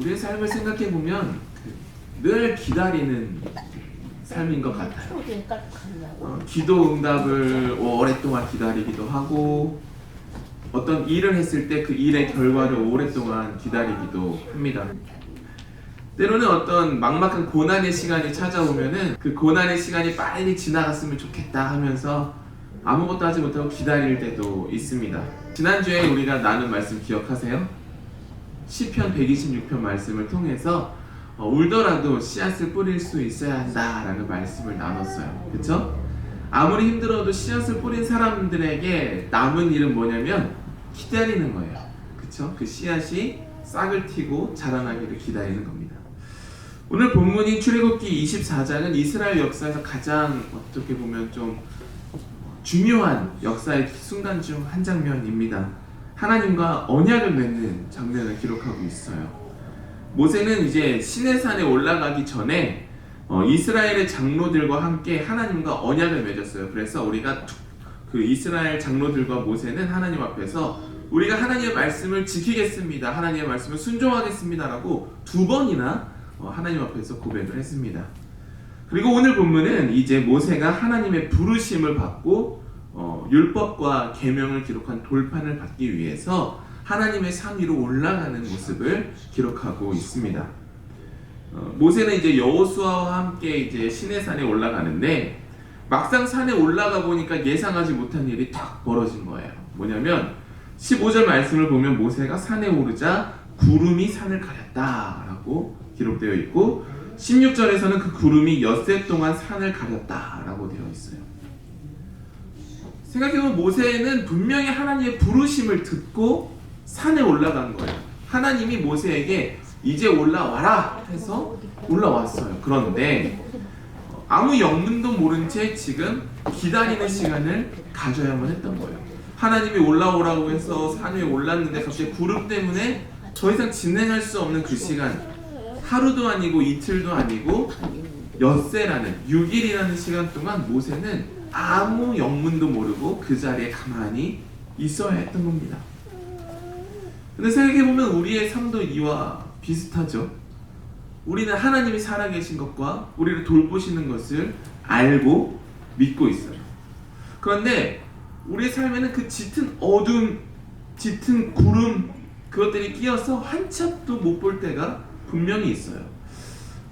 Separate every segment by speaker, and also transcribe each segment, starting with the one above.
Speaker 1: 우리의 삶을 생각해 보면 늘 기다리는 삶인 것 같아요. 기도 응답을 오랫동안 기다리기도 하고, 어떤 일을 했을 때 그 일의 결과를 오랫동안 기다리기도 합니다. 때로는 어떤 막막한 고난의 시간이 찾아오면은 그 고난의 시간이 빨리 지나갔으면 좋겠다 하면서 아무것도 하지 못하고 기다릴 때도 있습니다. 지난주에 우리가 나눈 말씀 기억하세요? 시편 126편 말씀을 통해서 울더라도 씨앗을 뿌릴 수 있어야 한다라는 말씀을 나눴어요. 그쵸? 아무리 힘들어도 씨앗을 뿌린 사람들에게 남은 일은 뭐냐면 기다리는 거예요. 그쵸? 그 씨앗이 싹을 틔고 자라나기를 기다리는 겁니다. 오늘 본문인 출애굽기 24장은 이스라엘 역사에서 가장 어떻게 보면 좀 중요한 역사의 순간 중 한 장면입니다. 하나님과 언약을 맺는 장면을 기록하고 있어요. 모세는 이제 시내산에 올라가기 전에 이스라엘의 장로들과 함께 하나님과 언약을 맺었어요. 그래서 우리가 그 이스라엘 장로들과 모세는 하나님 앞에서 우리가 하나님의 말씀을 지키겠습니다, 하나님의 말씀을 순종하겠습니다 라고 2번이나 하나님 앞에서 고백을 했습니다. 그리고 오늘 본문은 이제 모세가 하나님의 부르심을 받고 율법과 계명을 기록한 돌판을 받기 위해서 하나님의 산 위로 올라가는 모습을 기록하고 있습니다. 모세는 이제 여호수아와 함께 이제 시내산에 올라가는데 막상 산에 올라가 보니까 예상하지 못한 일이 딱 벌어진 거예요. 뭐냐면 15절 말씀을 보면 모세가 산에 오르자 구름이 산을 가렸다라고 기록되어 있고 16절에서는 그 구름이 엿새 동안 산을 가렸다라고 되어 있어요. 생각해보면 모세는 분명히 하나님의 부르심을 듣고 산에 올라간 거예요. 하나님이 모세에게 이제 올라와라 해서 올라왔어요. 그런데 아무 영문도 모른 채 지금 기다리는 시간을 가져야만 했던 거예요. 하나님이 올라오라고 해서 산 위에 올랐는데 갑자기 구름 때문에 더 이상 진행할 수 없는 그 시간, 하루도 아니고 이틀도 아니고 엿새라는 6일이라는 시간 동안 모세는 아무 영문도 모르고 그 자리에 가만히 있어야 했던 겁니다. 근데 생각해보면 우리의 삶도 이와 비슷하죠. 우리는 하나님이 살아계신 것과 우리를 돌보시는 것을 알고 믿고 있어요. 그런데 우리의 삶에는 그 짙은 어둠, 짙은 구름, 그것들이 끼어서 한참도 못 볼 때가 분명히 있어요.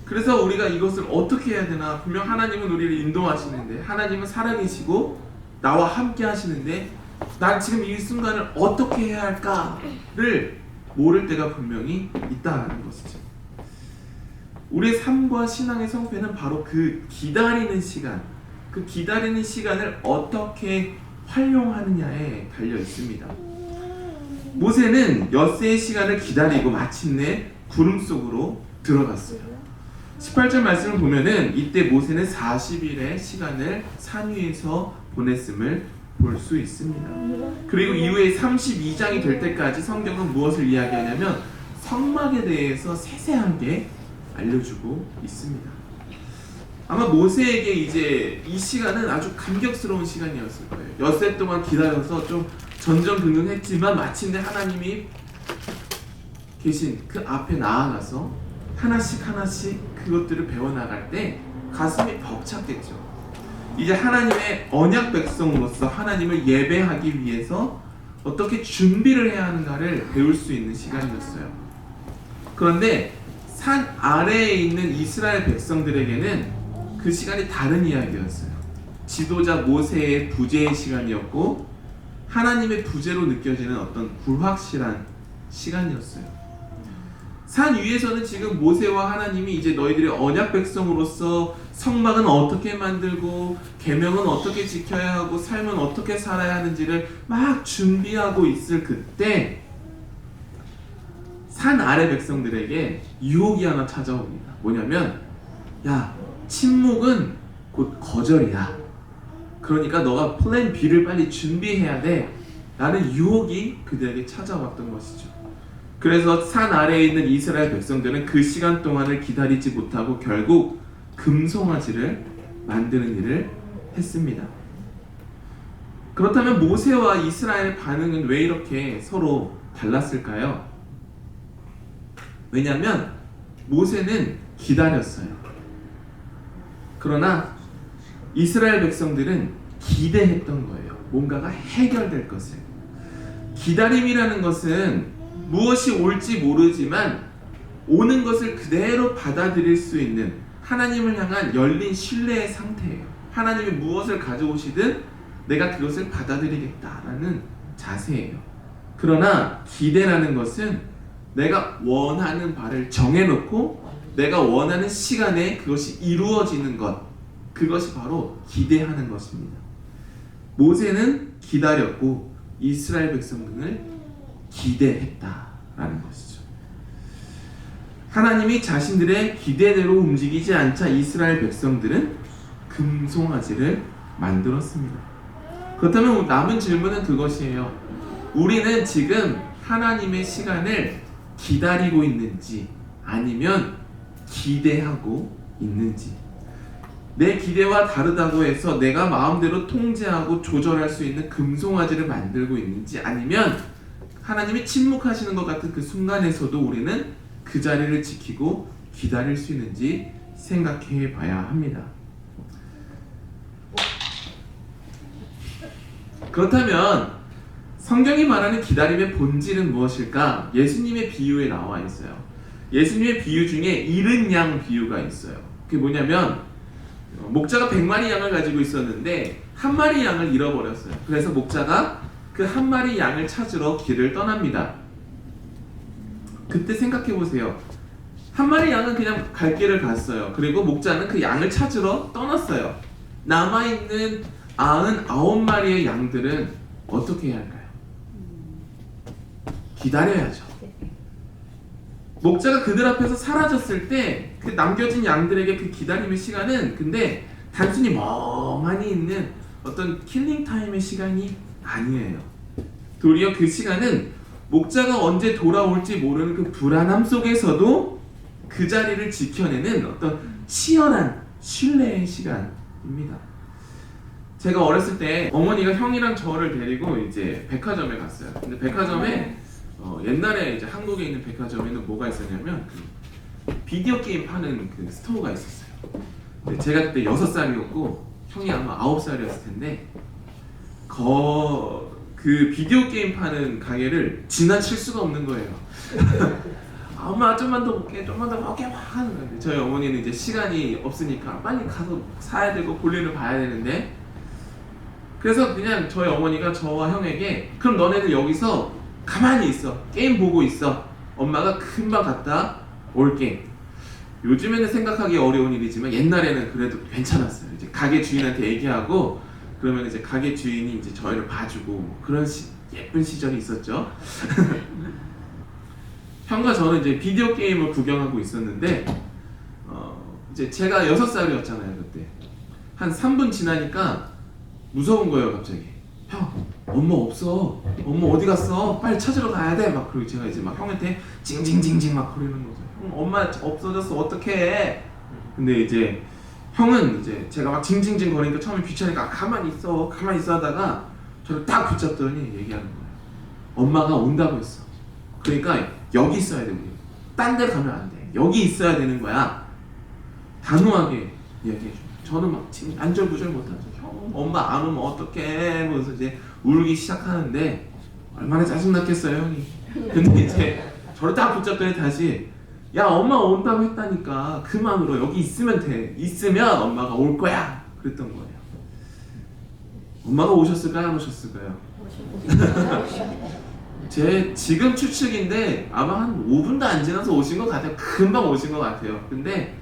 Speaker 1: 그래서 우리가 이것을 어떻게 해야 되나, 분명 하나님은 우리를 인도하시는데, 하나님은 살아계시고 나와 함께 하시는데 난 지금 이 순간을 어떻게 해야 할까를 모를 때가 분명히 있다는 것이죠. 우리의 삶과 신앙의 성패는 바로 그 기다리는 시간, 그 기다리는 시간을 어떻게 활용하느냐에 달려 있습니다. 모세는 엿새의 시간을 기다리고 마침내 구름 속으로 들어갔어요. 18절 말씀을 보면은 이때 모세는 40일의 시간을 산 위에서 보냈음을 볼 수 있습니다. 그리고 이후에 32장이 될 때까지 성경은 무엇을 이야기하냐면 성막에 대해서 세세하게 알려주고 있습니다. 아마 모세에게 이제 이 시간은 아주 감격스러운 시간이었을 거예요. 엿새 동안 기다려서 좀 전전긍긍했지만 마침내 하나님이 계신 그 앞에 나아가서 하나씩 하나씩 그것들을 배워나갈 때 가슴이 벅찼겠죠. 이제 하나님의 언약 백성으로서 하나님을 예배하기 위해서 어떻게 준비를 해야 하는가를 배울 수 있는 시간이었어요. 그런데 산 아래에 있는 이스라엘 백성들에게는 그 시간이 다른 이야기였어요. 지도자 모세의 부재의 시간이었고 하나님의 부재로 느껴지는 어떤 불확실한 시간이었어요. 산 위에서는 지금 모세와 하나님이 이제 너희들의 언약 백성으로서 성막은 어떻게 만들고 계명은 어떻게 지켜야 하고 삶은 어떻게 살아야 하는지를 막 준비하고 있을 그때 산 아래 백성들에게 유혹이 하나 찾아옵니다. 뭐냐면 야, 침묵은 곧 거절이야. 그러니까 너가 플랜 B를 빨리 준비해야 돼 라는 유혹이 그들에게 찾아왔던 것이죠. 그래서 산 아래에 있는 이스라엘 백성들은 그 시간 동안을 기다리지 못하고 결국 금송아지를 만드는 일을 했습니다. 그렇다면 모세와 이스라엘의 반응은 왜 이렇게 서로 달랐을까요? 왜냐하면 모세는 기다렸어요. 그러나 이스라엘 백성들은 기대했던 거예요. 뭔가가 해결될 것을. 기다림이라는 것은 무엇이 올지 모르지만 오는 것을 그대로 받아들일 수 있는 하나님을 향한 열린 신뢰의 상태예요. 하나님이 무엇을 가져오시든 내가 그것을 받아들이겠다라는 자세예요. 그러나 기대라는 것은 내가 원하는 바를 정해놓고 내가 원하는 시간에 그것이 이루어지는 것, 그것이 바로 기대하는 것입니다. 모세는 기다렸고 이스라엘 백성들을 기대했다라는 것이죠. 하나님이 자신들의 기대대로 움직이지 않자 이스라엘 백성들은 금송아지를 만들었습니다. 그렇다면 남은 질문은 그것이에요. 우리는 지금 하나님의 시간을 기다리고 있는지 아니면 기대하고 있는지. 내 기대와 다르다고 해서 내가 마음대로 통제하고 조절할 수 있는 금송아지를 만들고 있는지, 아니면 하나님이 침묵하시는 것 같은 그 순간에서도 우리는 그 자리를 지키고 기다릴 수 있는지 생각해 봐야 합니다. 그렇다면 성경이 말하는 기다림의 본질은 무엇일까? 예수님의 비유에 나와 있어요. 예수님의 비유 중에 잃은 양 비유가 있어요. 그게 뭐냐면 목자가 100마리 양을 가지고 있었는데 한 마리 양을 잃어버렸어요. 그래서 목자가 그 한 마리 양을 찾으러 길을 떠납니다. 그때 생각해 보세요. 한 마리 양은 그냥 갈 길을 갔어요. 그리고 목자는 그 양을 찾으러 떠났어요. 남아있는 99마리의 양들은 어떻게 해야 할까요? 기다려야죠. 목자가 그들 앞에서 사라졌을 때 그 남겨진 양들에게 그 기다림의 시간은 근데 단순히 멍하니 있는 어떤 킬링타임의 시간이 아니에요. 도리어 그 시간은 목자가 언제 돌아올지 모르는 그 불안함 속에서도 그 자리를 지켜내는 어떤 치열한 신뢰의 시간입니다. 제가 어렸을 때 어머니가 형이랑 저를 데리고 이제 백화점에 갔어요. 근데 백화점에 옛날에 이제 한국에 있는 백화점에는 뭐가 있었냐면 그 비디오 게임 파는 그 스토어가 있었어요. 근데 제가 그때 6살이었고 형이 아마 9살이었을 텐데 그 비디오 게임 파는 가게를 지나칠 수가 없는 거예요. 엄마 좀만 더 볼게, 좀만 더 볼게 막 하는 거예요. 저희 어머니는 이제 시간이 없으니까 빨리 가서 사야 되고 볼일을 봐야 되는데, 그래서 그냥 저희 어머니가 저와 형에게 그럼 너네들 여기서 가만히 있어, 게임 보고 있어, 엄마가 금방 갔다 올게. 요즘에는 생각하기 어려운 일이지만 옛날에는 그래도 괜찮았어요. 이제 가게 주인한테 얘기하고 그러면 이제 가게 주인이 이제 저희를 봐주고 뭐 그런 예쁜 시절이 있었죠. 형과 저는 이제 비디오 게임을 구경하고 있었는데 이제 제가 6살이었잖아요 그때. 한 3분 지나니까 무서운 거예요 갑자기. 형, 엄마 없어. 엄마 어디 갔어? 빨리 찾으러 가야 돼. 막 그리고 제가 이제 막 형한테 징징징징 막 거리는 거죠. 형, 엄마 없어졌어. 어떡해? 근데 이제 형은 이제 제가 막 징징징 거리니까 처음에 귀찮으니까 가만히 있어 하다가 저를 딱 붙잡더니 얘기하는 거예요. 엄마가 온다고 했어. 그러니까 여기 있어야 돼. 우리 딴 데 가면 안 돼. 여기 있어야 되는 거야. 단호하게 얘기해줘. 저는 막 지금 안절부절 못하죠. 형, 엄마 안 오면 어떡해? 그래서 이제 울기 시작하는데 얼마나 짜증났겠어요 형이. 근데 이제 저를 딱 붙잡더니 다시 야 엄마 온다고 했다니까 그만으로 여기 있으면 돼. 있으면 엄마가 올 거야. 그랬던 거예요. 엄마가 오셨을까요? 안 오셨을까요? 제 지금 추측인데 아마 한 5분도 안 지나서 오신 것 같아요. 금방 오신 것 같아요. 근데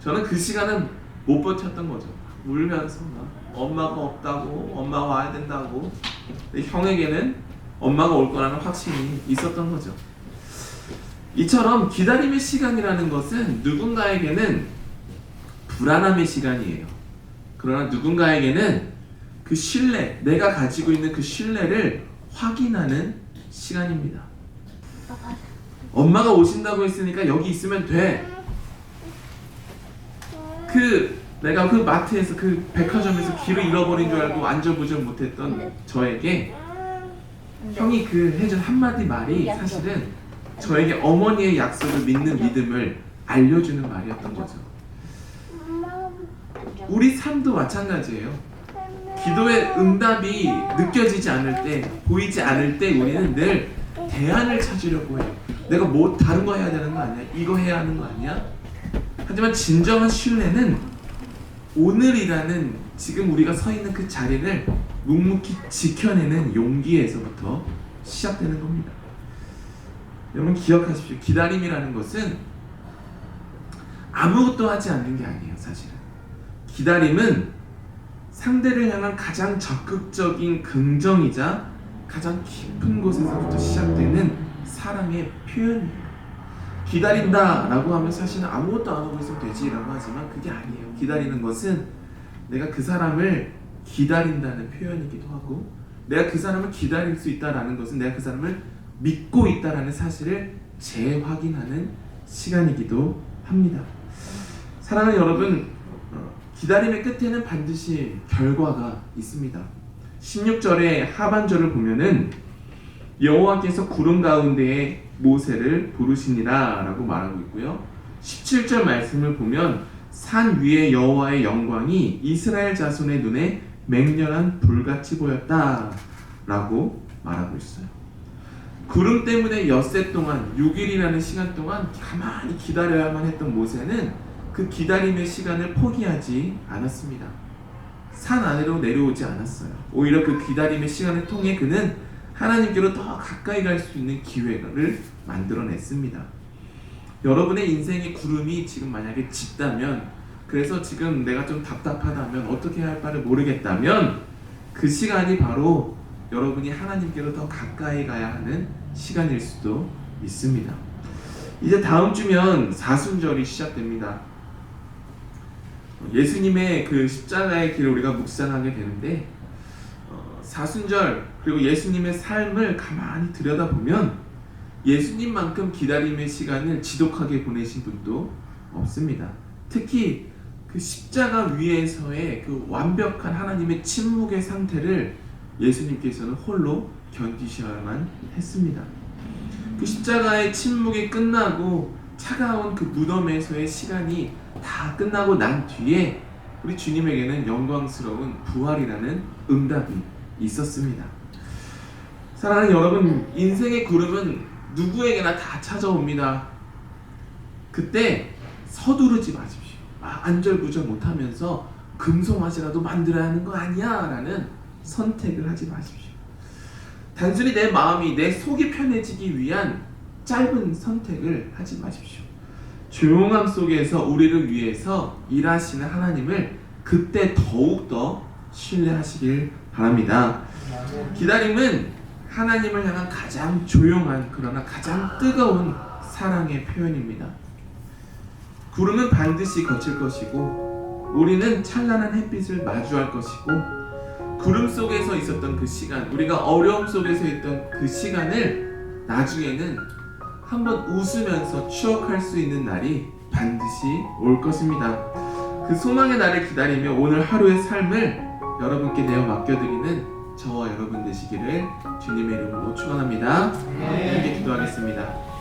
Speaker 1: 저는 그 시간은 못 버텼던 거죠. 울면서 막 엄마가 없다고, 엄마가 와야 된다고. 근데 형에게는 엄마가 올 거라는 확신이 있었던 거죠. 이처럼 기다림의 시간이라는 것은 누군가에게는 불안함의 시간이에요. 그러나 누군가에게는 그 신뢰, 내가 가지고 있는 그 신뢰를 확인하는 시간입니다. 엄마가 오신다고 했으니까 여기 있으면 돼. 내가 그 마트에서 그 백화점에서 길을 잃어버린 줄 알고 안절부절 못했던 저에게 형이 그 해준 한마디 말이 사실은 저에게 어머니의 약속을 믿는 믿음을 알려주는 말이었던 거죠. 우리 삶도 마찬가지예요. 기도의 응답이 느껴지지 않을 때, 보이지 않을 때 우리는 늘 대안을 찾으려고 해요. 내가 뭐 다른 거 해야 되는 거 아니야? 이거 해야 하는 거 아니야? 하지만 진정한 신뢰는 오늘이라는 지금 우리가 서 있는 그 자리를 묵묵히 지켜내는 용기에서부터 시작되는 겁니다. 여러분 기억하십시오. 기다림이라는 것은 아무것도 하지 않는 게 아니에요. 사실은 기다림은 상대를 향한 가장 적극적인 긍정이자 가장 깊은 곳에서부터 시작되는 사랑의 표현이에요. 기다린다 라고 하면 사실은 아무것도 안 하고 있으면 되지 라고 하지만 그게 아니에요. 기다리는 것은 내가 그 사람을 기다린다는 표현이기도 하고, 내가 그 사람을 기다릴 수 있다라는 것은 내가 그 사람을 믿고 있다라는 사실을 재확인하는 시간이기도 합니다. 사랑하는 여러분, 기다림의 끝에는 반드시 결과가 있습니다. 16절의 하반절을 보면은 여호와께서 구름 가운데에 모세를 부르시니라 라고 말하고 있고요. 17절 말씀을 보면 산 위에 여호와의 영광이 이스라엘 자손의 눈에 맹렬한 불같이 보였다 라고 말하고 있어요. 구름 때문에 엿새 동안 6일이라는 시간 동안 가만히 기다려야만 했던 모세는 그 기다림의 시간을 포기하지 않았습니다. 산 아래로 내려오지 않았어요. 오히려 그 기다림의 시간을 통해 그는 하나님께로 더 가까이 갈 수 있는 기회를 만들어냈습니다. 여러분의 인생의 구름이 지금 만약에 짙다면, 그래서 지금 내가 좀 답답하다면, 어떻게 할 바를 모르겠다면 그 시간이 바로 여러분이 하나님께로 더 가까이 가야 하는 시간일 수도 있습니다. 이제 다음 주면 사순절이 시작됩니다. 예수님의 그 십자가의 길을 우리가 묵상하게 되는데, 사순절 그리고 예수님의 삶을 가만히 들여다보면 예수님만큼 기다림의 시간을 지독하게 보내신 분도 없습니다. 특히 그 십자가 위에서의 그 완벽한 하나님의 침묵의 상태를 예수님께서는 홀로 견디셔야만 했습니다. 그 십자가의 침묵이 끝나고 차가운 그 무덤에서의 시간이 다 끝나고 난 뒤에 우리 주님에게는 영광스러운 부활이라는 응답이 있었습니다. 사랑하는 여러분, 인생의 구름은 누구에게나 다 찾아옵니다. 그때 서두르지 마십시오. 안절부절 못하면서 금송아지라도 만들어야 하는 거 아니야 라는 선택을 하지 마십시오. 단순히 내 마음이, 내 속이 편해지기 위한 짧은 선택을 하지 마십시오. 조용함 속에서 우리를 위해서 일하시는 하나님을 그때 더욱더 신뢰하시길 바랍니다. 기다림은 하나님을 향한 가장 조용한 그러나 가장 뜨거운 사랑의 표현입니다. 구름은 반드시 거칠 것이고 우리는 찬란한 햇빛을 마주할 것이고, 구름 속에서 있었던 그 시간, 우리가 어려움 속에서 있던 그 시간을 나중에는 한번 웃으면서 추억할 수 있는 날이 반드시 올 것입니다. 그 소망의 날을 기다리며 오늘 하루의 삶을 여러분께 내어 맡겨드리는 저와 여러분 되시기를 주님의 이름으로 축원합니다. 함께 기도하겠습니다.